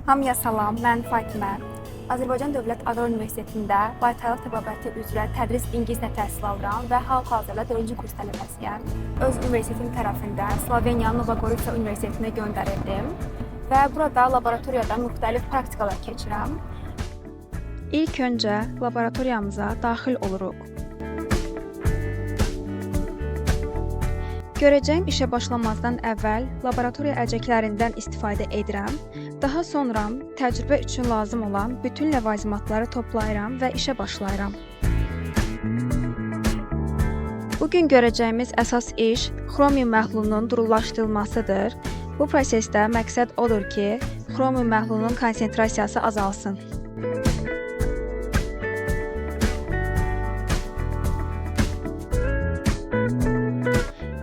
Hamıya salam, mən Fatimə. Azərbaycan Dövlət Aqrar Universitetində baytarlıq təbabəti üzrə tədris ingiliscə təhsil alıram və hal-hazırda 4-cü kurs tələbəsiyəm. Öz universitetim tərəfindən Sloveniyanın Nova Gorica Universitetinə göndərildim və burada laboratoriyada müxtəlif praktikalar keçirəm. İlk öncə laboratoriyamıza daxil oluruq. Görəcəyim işə başlamazdan əvvəl laboratoriya əlcəklərindən istifadə edirəm. Daha sonra təcrübə üçün lazım olan bütün ləvazimatları toplayıram və işə başlayıram. Bugün görəcəyimiz əsas iş xromium məhlulunun durullaşdırılmasıdır. Bu prosesdə məqsəd odur ki, xromium məhlulunun konsentrasiyası azalsın.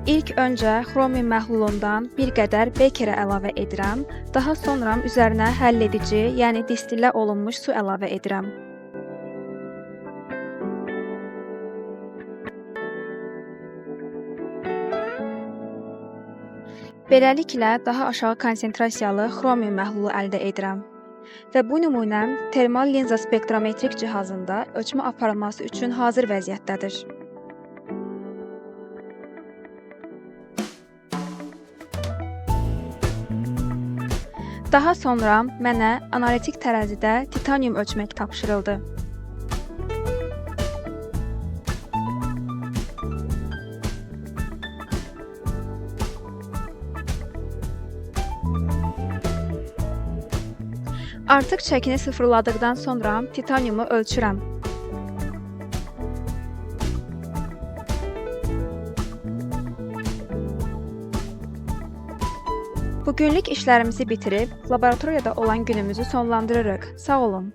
İlk öncə xromium məhlulundan bir qədər bekerə əlavə edirəm. Daha sonra üzərinə həlledici, yəni distillə olunmuş su əlavə edirəm. Beləliklə, daha aşağı konsentrasiyalı xromium məhlulu əldə edirəm. Və bu nümunəm termal linza spektrometrik cihazında ölçmə aparılması üçün hazır vəziyyətdədir. Daha sonra mənə analitik tərəzidə titanium ölçmək tapşırıldı. Artıq çəkini sıfırladıqdan sonra titaniumu ölçürəm. Bugünlük işlərimizi bitirib, laboratoriyada olan günümüzü sonlandırırıq. Sağ olun.